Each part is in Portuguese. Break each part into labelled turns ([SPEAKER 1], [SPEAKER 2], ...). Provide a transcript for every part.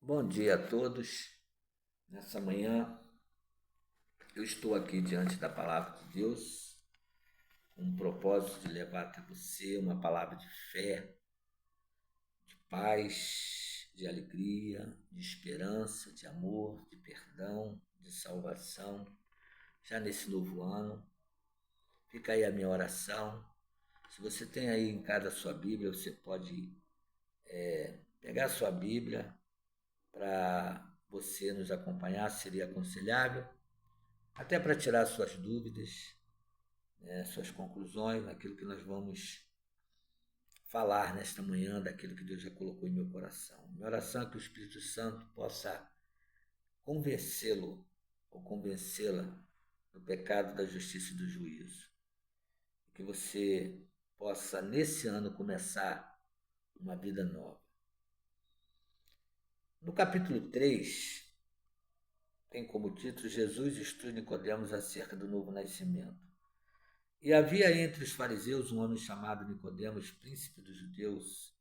[SPEAKER 1] Bom dia a todos. Nessa manhã eu estou aqui diante da palavra de Deus com o propósito de levar até você uma palavra de fé, de paz, de alegria, de esperança, de amor, de perdão, de salvação, já nesse novo ano. Fica aí a minha oração. Se você tem aí em casa a sua Bíblia, você pode pegar a sua Bíblia para você nos acompanhar, seria aconselhável. Até para tirar suas dúvidas, suas conclusões, naquilo que nós vamos falar nesta manhã, daquilo que Deus já colocou em meu coração. Minha oração é que o Espírito Santo possa convencê-lo ou convencê-la do pecado, da justiça e do juízo. Que você possa, nesse ano, começar uma vida nova. No capítulo 3, tem como título Jesus instrui Nicodemos acerca do novo nascimento. E havia entre os fariseus um homem chamado Nicodemos, príncipe dos judeus.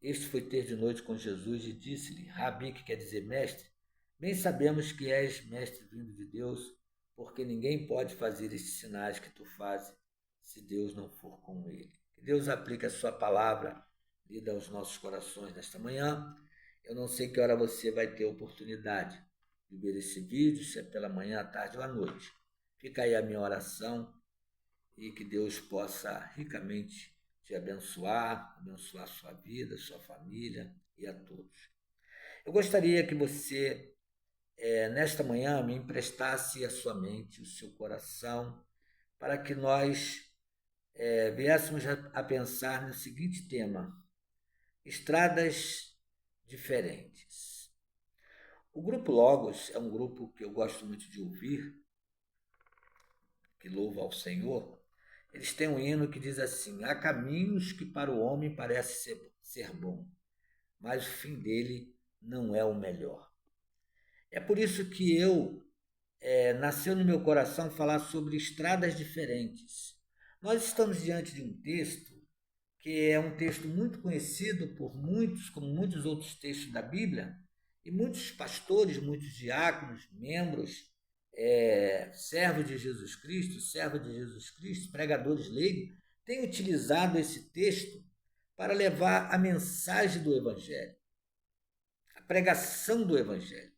[SPEAKER 1] Este foi ter de noite com Jesus e disse-lhe: Rabi, que quer dizer mestre, bem sabemos que és mestre vindo de Deus, porque ninguém pode fazer estes sinais que tu fazes, se Deus não for com ele. Que Deus aplique a sua palavra lida aos nossos corações nesta manhã. Eu não sei que hora você vai ter oportunidade de ver esse vídeo, se é pela manhã, à tarde ou à noite. Fica aí a minha oração e que Deus possa ricamente te abençoar sua vida, sua família e a todos. Eu gostaria que você, nesta manhã, me emprestasse a sua mente, o seu coração, para que nós viéssemos a pensar no seguinte tema: estradas diferentes. O Grupo Logos é um grupo que eu gosto muito de ouvir, que louva ao Senhor. Eles têm um hino que diz assim: há caminhos que para o homem parece ser bom, mas o fim dele não é o melhor. É por isso que nasceu no meu coração falar sobre estradas diferentes. Nós estamos diante de um texto que é um texto muito conhecido por muitos, como muitos outros textos da Bíblia, e muitos pastores, muitos diáconos, membros, servos de Jesus Cristo, pregadores leigos, têm utilizado esse texto para levar a mensagem do Evangelho, a pregação do Evangelho.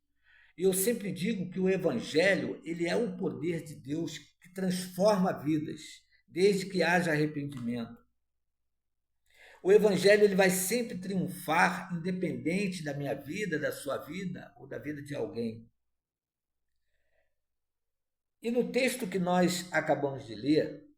[SPEAKER 1] E eu sempre digo que o Evangelho ele é o poder de Deus que transforma vidas, desde que haja arrependimento. O Evangelho ele vai sempre triunfar, independente da minha vida, da sua vida ou da vida de alguém. E no texto que nós acabamos de ler,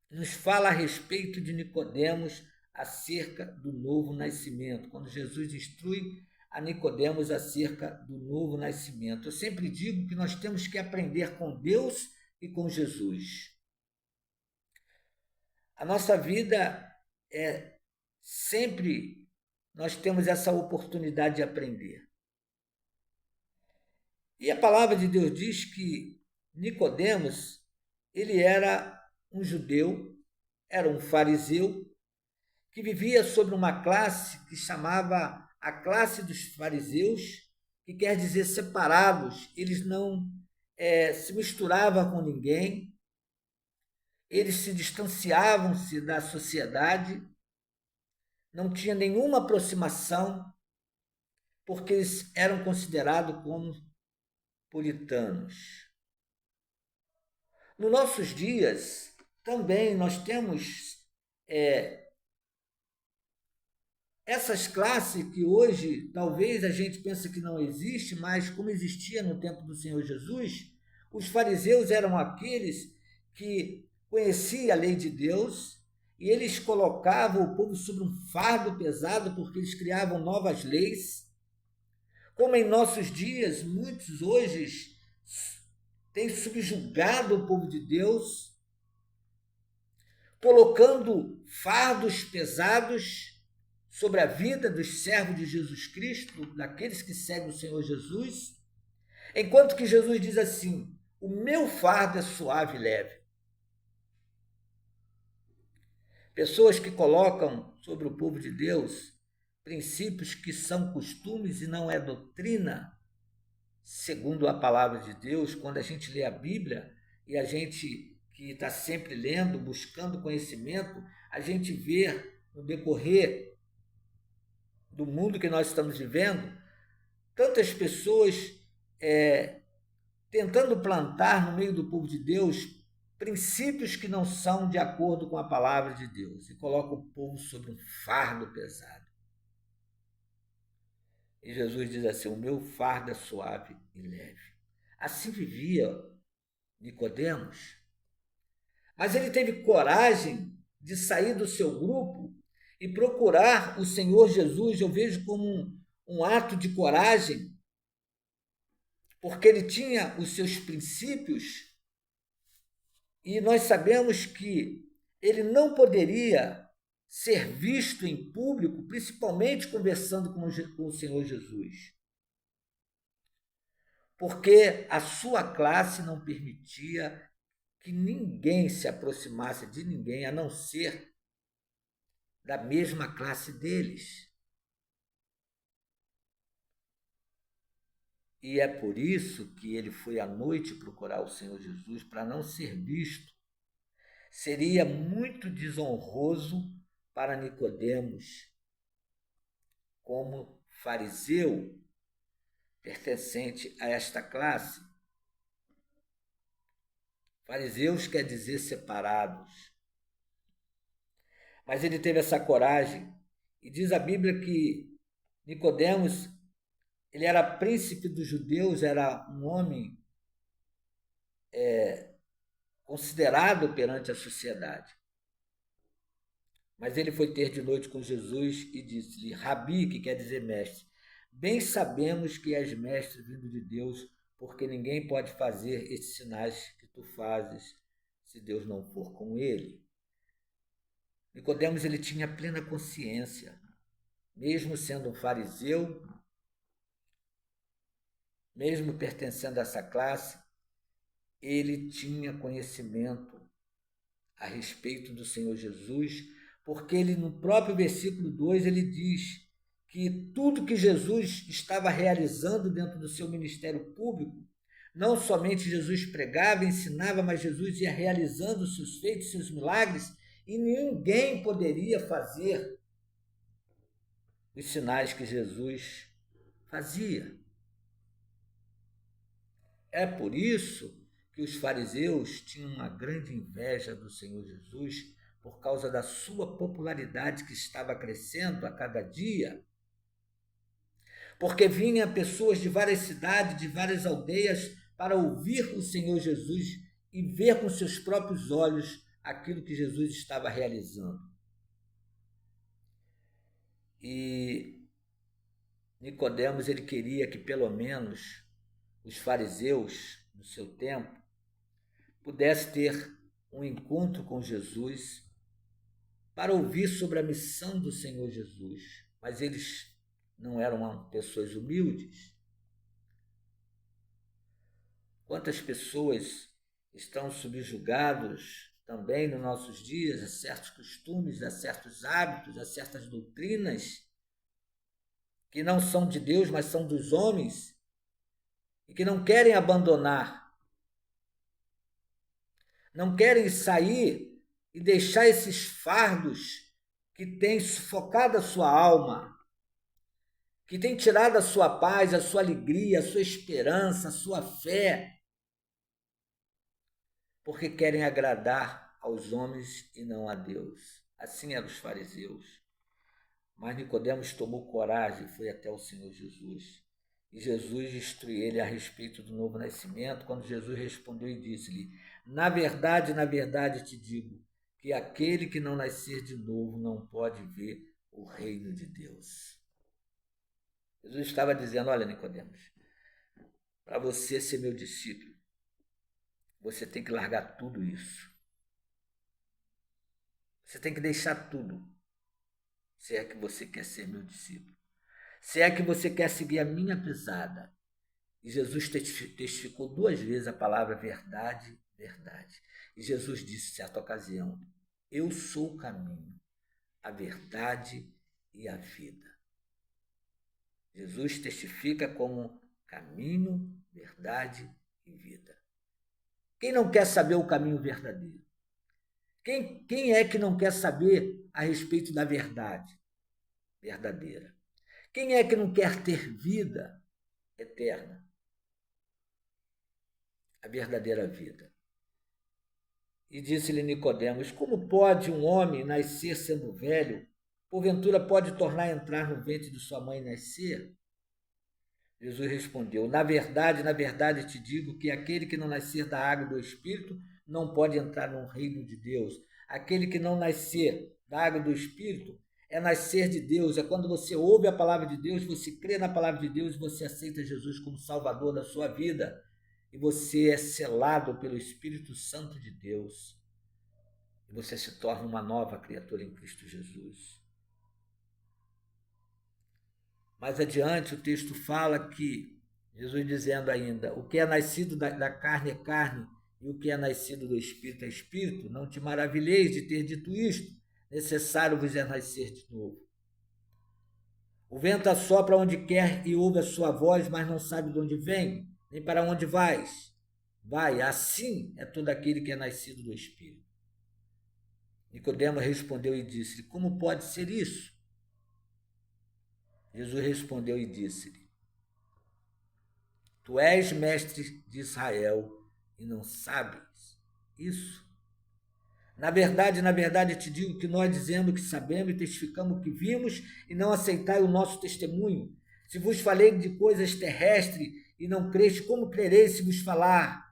[SPEAKER 1] nos fala a respeito de Nicodemos acerca do novo nascimento, quando Jesus instrui a Nicodemos acerca do novo nascimento. Eu sempre digo que nós temos que aprender com Deus e com Jesus. A nossa vida sempre nós temos essa oportunidade de aprender. E a palavra de Deus diz que Nicodemos, ele era um judeu, era um fariseu, que vivia sobre uma classe que chamava a classe dos fariseus, que quer dizer separados. Eles não se misturavam com ninguém, eles se distanciavam-se da sociedade, não tinha nenhuma aproximação, porque eles eram considerados como puritanos. Nos nossos dias, também nós temos essas classes que hoje talvez a gente pense que não existe, mas como existia no tempo do Senhor Jesus, os fariseus eram aqueles que conheciam a lei de Deus e eles colocavam o povo sobre um fardo pesado porque eles criavam novas leis. Como em nossos dias, muitos hoje têm subjugado o povo de Deus, colocando fardos pesados sobre a vida dos servos de Jesus Cristo, daqueles que seguem o Senhor Jesus, enquanto que Jesus diz assim: o meu fardo é suave e leve. Pessoas que colocam sobre o povo de Deus princípios que são costumes e não é doutrina, segundo a palavra de Deus. Quando a gente lê a Bíblia e a gente que está sempre lendo, buscando conhecimento, a gente vê no decorrer do mundo que nós estamos vivendo, tantas pessoas tentando plantar no meio do povo de Deus princípios que não são de acordo com a palavra de Deus e coloca o povo sobre um fardo pesado. E Jesus diz assim: o meu fardo é suave e leve. Assim vivia Nicodemos. Mas ele teve coragem de sair do seu grupo e procurar o Senhor Jesus. Eu vejo como um ato de coragem, porque ele tinha os seus princípios e nós sabemos que ele não poderia ser visto em público, principalmente conversando com o Senhor Jesus, porque a sua classe não permitia que ninguém se aproximasse de ninguém a não ser da mesma classe deles. E é por isso que ele foi à noite procurar o Senhor Jesus, para não ser visto. Seria muito desonroso para Nicodemos, como fariseu pertencente a esta classe. Fariseus quer dizer separados. Mas ele teve essa coragem. E diz a Bíblia que Nicodemos, ele era príncipe dos judeus, era um homem considerado perante a sociedade. Mas ele foi ter de noite com Jesus e disse-lhe: Rabi, que quer dizer mestre, bem sabemos que és mestre vindo de Deus, porque ninguém pode fazer esses sinais que tu fazes se Deus não for com ele. Nicodemos, ele tinha plena consciência, mesmo sendo um fariseu, mesmo pertencendo a essa classe, ele tinha conhecimento a respeito do Senhor Jesus, porque ele, no próprio versículo 2, ele diz que tudo que Jesus estava realizando dentro do seu ministério público, não somente Jesus pregava, ensinava, mas Jesus ia realizando os seus feitos, seus milagres, e ninguém poderia fazer os sinais que Jesus fazia. É por isso que os fariseus tinham uma grande inveja do Senhor Jesus, por causa da sua popularidade que estava crescendo a cada dia, porque vinham pessoas de várias cidades, de várias aldeias, para ouvir o Senhor Jesus e ver com seus próprios olhos aquilo que Jesus estava realizando. E Nicodemos, ele queria que pelo menos os fariseus, no seu tempo, pudessem ter um encontro com Jesus para ouvir sobre a missão do Senhor Jesus. Mas eles não eram pessoas humildes. Quantas pessoas estão subjugadas também nos nossos dias a certos costumes, a certos hábitos, a certas doutrinas que não são de Deus, mas são dos homens e que não querem abandonar, não querem sair e deixar esses fardos que têm sufocado a sua alma, que têm tirado a sua paz, a sua alegria, a sua esperança, a sua fé, porque querem agradar aos homens e não a Deus. Assim eram os fariseus. Mas Nicodemos tomou coragem e foi até o Senhor Jesus. E Jesus instruiu ele a respeito do novo nascimento, quando Jesus respondeu e disse-lhe: na verdade te digo, que aquele que não nascer de novo não pode ver o reino de Deus. Jesus estava dizendo: olha, Nicodemos, para você ser meu discípulo, você tem que largar tudo isso. Você tem que deixar tudo, se é que você quer ser meu discípulo. Se é que você quer seguir a minha pisada. E Jesus testificou 2 vezes a palavra verdade, verdade. E Jesus disse, em certa ocasião: eu sou o caminho, a verdade e a vida. Jesus testifica como caminho, verdade e vida. Quem não quer saber o caminho verdadeiro? Quem é que não quer saber a respeito da verdade verdadeira? Quem é que não quer ter vida eterna? A verdadeira vida. E disse-lhe Nicodemos: como pode um homem nascer sendo velho? Porventura pode tornar a entrar no ventre de sua mãe e nascer? Jesus respondeu: na verdade te digo que aquele que não nascer da água e do Espírito não pode entrar no reino de Deus. Aquele que não nascer da água e do Espírito é nascer de Deus. É quando você ouve a palavra de Deus, você crê na palavra de Deus, você aceita Jesus como Salvador da sua vida e você é selado pelo Espírito Santo de Deus. E você se torna uma nova criatura em Cristo Jesus. Mais adiante o texto fala que, Jesus dizendo ainda, o que é nascido da carne é carne, e o que é nascido do Espírito é Espírito. Não te maravilheis de ter dito isto, necessário vos é nascer de novo. O vento assopra onde quer e ouve a sua voz, mas não sabe de onde vem, nem para onde vais. Vai, assim é todo aquele que é nascido do Espírito. Nicodemo respondeu e disse: como pode ser isso? Jesus respondeu e disse-lhe: tu és mestre de Israel e não sabes isso? Na verdade te digo que nós dizemos que sabemos e testificamos o que vimos e não aceitai o nosso testemunho. Se vos falei de coisas terrestres e não creste, como crereis se vos falar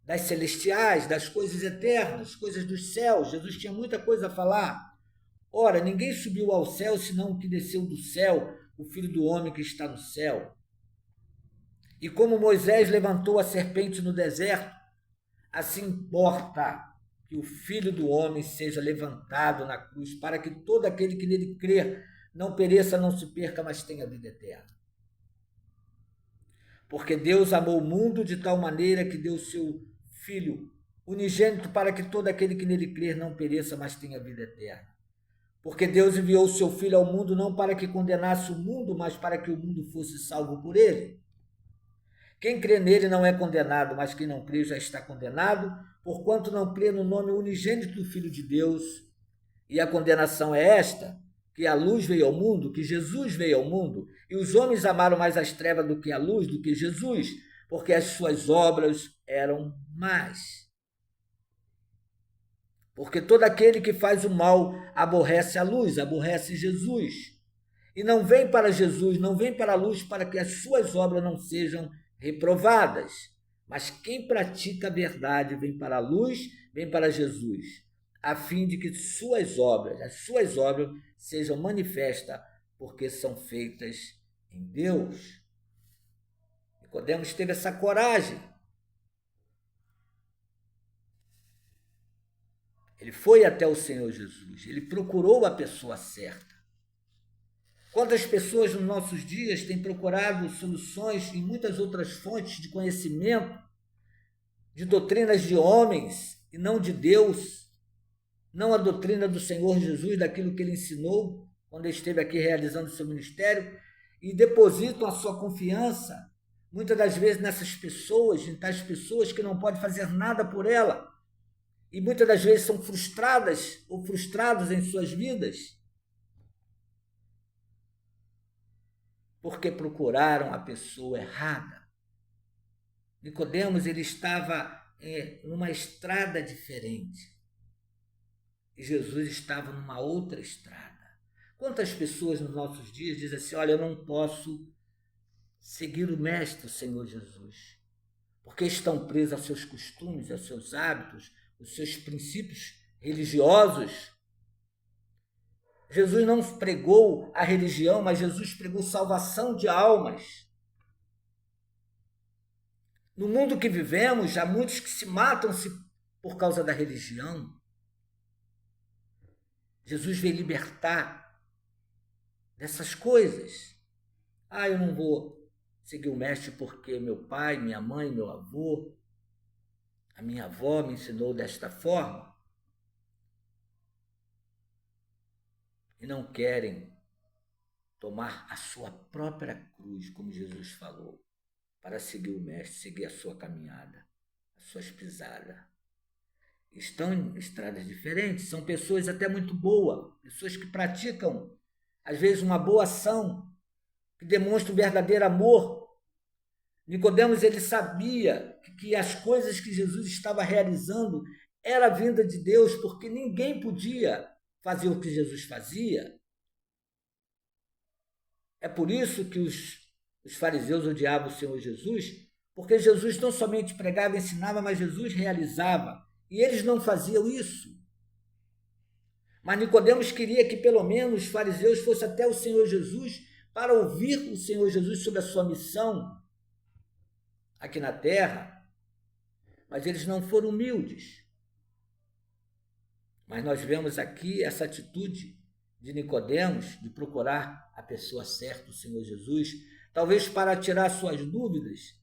[SPEAKER 1] das celestiais, das coisas eternas, coisas dos céus? Jesus tinha muita coisa a falar. Ora, ninguém subiu ao céu senão o que desceu do céu, o Filho do homem que está no céu. E como Moisés levantou a serpente no deserto, assim importa que o Filho do homem seja levantado na cruz, para que todo aquele que nele crer não pereça, não se perca, mas tenha vida eterna. Porque Deus amou o mundo de tal maneira que deu seu Filho unigênito para que todo aquele que nele crer não pereça, mas tenha vida eterna. Porque Deus enviou o seu Filho ao mundo não para que condenasse o mundo, mas para que o mundo fosse salvo por ele. Quem crê nele não é condenado, mas quem não crê já está condenado, porquanto não crê no nome unigênito do Filho de Deus. E a condenação é esta, que a luz veio ao mundo, que Jesus veio ao mundo, e os homens amaram mais as trevas do que a luz, do que Jesus, porque as suas obras eram más. Porque todo aquele que faz o mal aborrece a luz, aborrece Jesus. E não vem para Jesus, não vem para a luz, para que as suas obras não sejam reprovadas. Mas quem pratica a verdade vem para a luz, vem para Jesus, a fim de que as suas obras sejam manifestas, porque são feitas em Deus. Nicodemos teve essa coragem. Ele foi até o Senhor Jesus, ele procurou a pessoa certa. Quantas pessoas nos nossos dias têm procurado soluções em muitas outras fontes de conhecimento, de doutrinas de homens e não de Deus, não a doutrina do Senhor Jesus, daquilo que ele ensinou quando ele esteve aqui realizando o seu ministério, e depositam a sua confiança, muitas das vezes, nessas pessoas, em tais pessoas que não podem fazer nada por ela, e muitas das vezes são frustradas ou frustrados em suas vidas, porque procuraram a pessoa errada. Nicodemos, ele estava numa estrada diferente e Jesus estava numa outra estrada. Quantas pessoas nos nossos dias dizem assim: olha, eu não posso seguir o Mestre, o Senhor Jesus, porque estão presos aos seus costumes, aos seus hábitos, aos seus princípios religiosos. Jesus não pregou a religião, mas Jesus pregou salvação de almas. No mundo que vivemos, há muitos que se matam-se por causa da religião. Jesus veio libertar dessas coisas. Eu não vou seguir o Mestre porque meu pai, minha mãe, meu avô, a minha avó me ensinou desta forma. E não querem tomar a sua própria cruz, como Jesus falou, para seguir o Mestre, seguir a sua caminhada, as suas pisadas. Estão em estradas diferentes, são pessoas até muito boas, pessoas que praticam, às vezes, uma boa ação, que demonstram um verdadeiro amor. Nicodemos, ele sabia que as coisas que Jesus estava realizando era a vinda de Deus, porque ninguém podia fazer o que Jesus fazia. É por isso que os fariseus odiavam o Senhor Jesus, porque Jesus não somente pregava e ensinava, mas Jesus realizava. E eles não faziam isso. Mas Nicodemos queria que pelo menos os fariseus fossem até o Senhor Jesus para ouvir o Senhor Jesus sobre a sua missão aqui na terra, mas eles não foram humildes. Mas nós vemos aqui essa atitude de Nicodemos de procurar a pessoa certa, o Senhor Jesus, talvez para tirar suas dúvidas,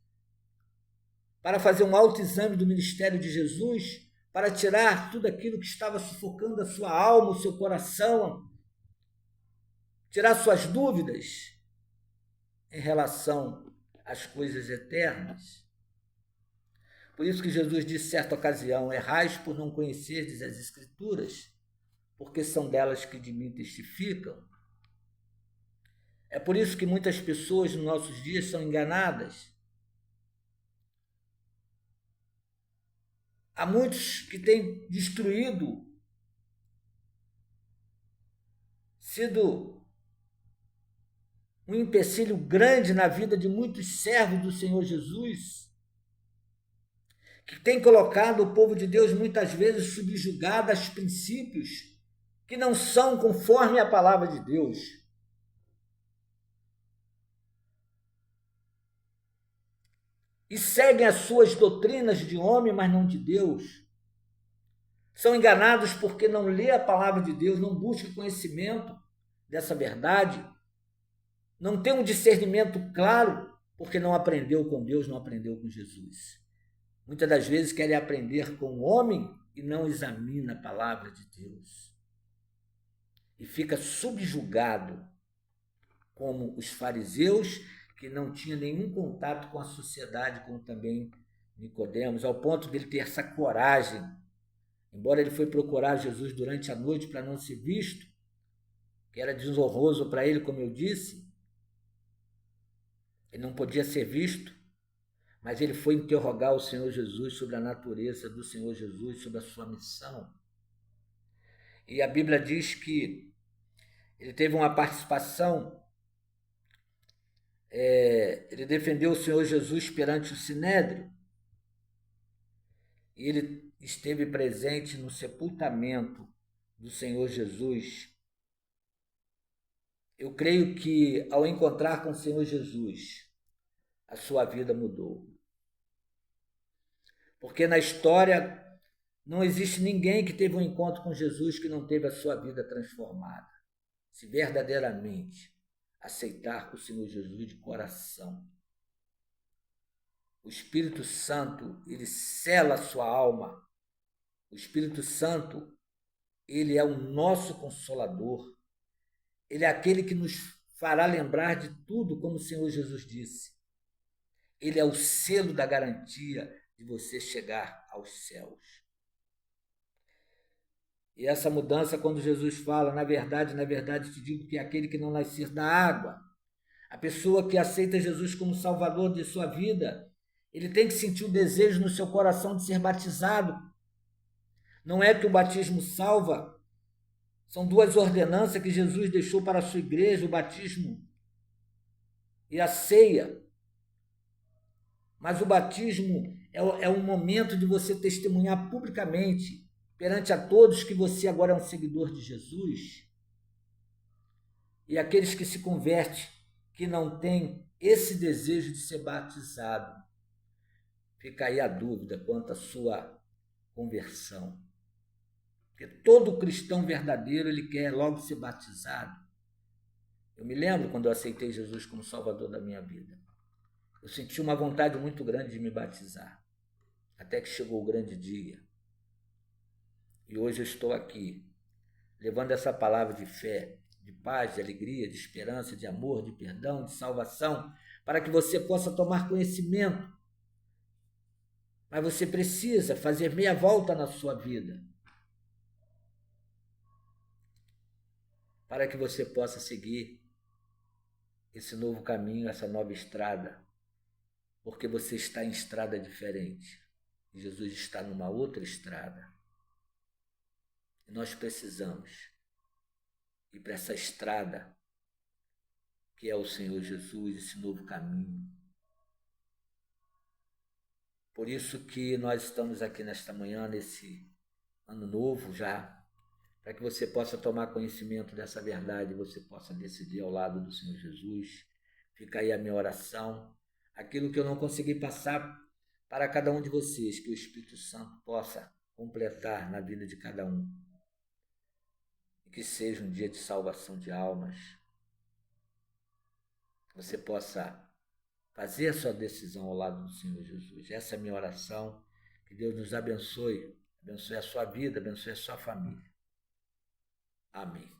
[SPEAKER 1] para fazer um autoexame do ministério de Jesus, para tirar tudo aquilo que estava sufocando a sua alma, o seu coração, tirar suas dúvidas em relação às coisas eternas. Por isso que Jesus disse certa ocasião: errais por não conhecerdes as Escrituras, porque são delas que de mim testificam. É por isso que muitas pessoas nos nossos dias são enganadas. Há muitos que têm destruído, sido um empecilho grande na vida de muitos servos do Senhor Jesus, que tem colocado o povo de Deus muitas vezes subjugado aos princípios que não são conforme a palavra de Deus. E seguem as suas doutrinas de homem, mas não de Deus. São enganados porque não lê a palavra de Deus, não busca conhecimento dessa verdade, não tem um discernimento claro, porque não aprendeu com Deus, não aprendeu com Jesus. Muitas das vezes querem aprender com o homem e não examina a palavra de Deus. E fica subjugado, como os fariseus, que não tinham nenhum contato com a sociedade, como também Nicodemos, ao ponto de ele ter essa coragem. Embora ele foi procurar Jesus durante a noite para não ser visto, que era desonroso para ele, como eu disse, ele não podia ser visto, mas ele foi interrogar o Senhor Jesus sobre a natureza do Senhor Jesus, sobre a sua missão. E a Bíblia diz que ele teve uma participação, ele defendeu o Senhor Jesus perante o Sinédrio, e ele esteve presente no sepultamento do Senhor Jesus. Eu creio que, ao encontrar com o Senhor Jesus, a sua vida mudou. Porque na história não existe ninguém que teve um encontro com Jesus que não teve a sua vida transformada. Se verdadeiramente aceitar o Senhor Jesus de coração. O Espírito Santo, ele sela a sua alma. O Espírito Santo, ele é o nosso consolador. Ele é aquele que nos fará lembrar de tudo, como o Senhor Jesus disse. Ele é o selo da garantia de você chegar aos céus. E essa mudança, quando Jesus fala, na verdade te digo que é aquele que não nascer da água, a pessoa que aceita Jesus como Salvador de sua vida, ele tem que sentir o desejo no seu coração de ser batizado. Não é que o batismo salva, são duas ordenanças que Jesus deixou para a sua igreja, o batismo e a ceia. Mas o batismo é um momento de você testemunhar publicamente perante a todos que você agora é um seguidor de Jesus. E aqueles que se convertem, que não têm esse desejo de ser batizado, fica aí a dúvida quanto à sua conversão. Porque todo cristão verdadeiro, ele quer logo ser batizado. Eu me lembro quando eu aceitei Jesus como Salvador da minha vida. Eu senti uma vontade muito grande de me batizar, até que chegou o grande dia. E hoje eu estou aqui, levando essa palavra de fé, de paz, de alegria, de esperança, de amor, de perdão, de salvação, para que você possa tomar conhecimento. Mas você precisa fazer meia volta na sua vida para que você possa seguir esse novo caminho, essa nova estrada, porque você está em estrada diferente. Jesus está numa outra estrada. E nós precisamos ir para essa estrada que é o Senhor Jesus, esse novo caminho. Por isso que nós estamos aqui nesta manhã, nesse ano novo já, para que você possa tomar conhecimento dessa verdade, você possa decidir ao lado do Senhor Jesus. Fica aí a minha oração, aquilo que eu não consegui passar para cada um de vocês, que o Espírito Santo possa completar na vida de cada um. E que seja um dia de salvação de almas. Que você possa fazer a sua decisão ao lado do Senhor Jesus. Essa é a minha oração. Que Deus nos abençoe, abençoe a sua vida, abençoe a sua família. Amém.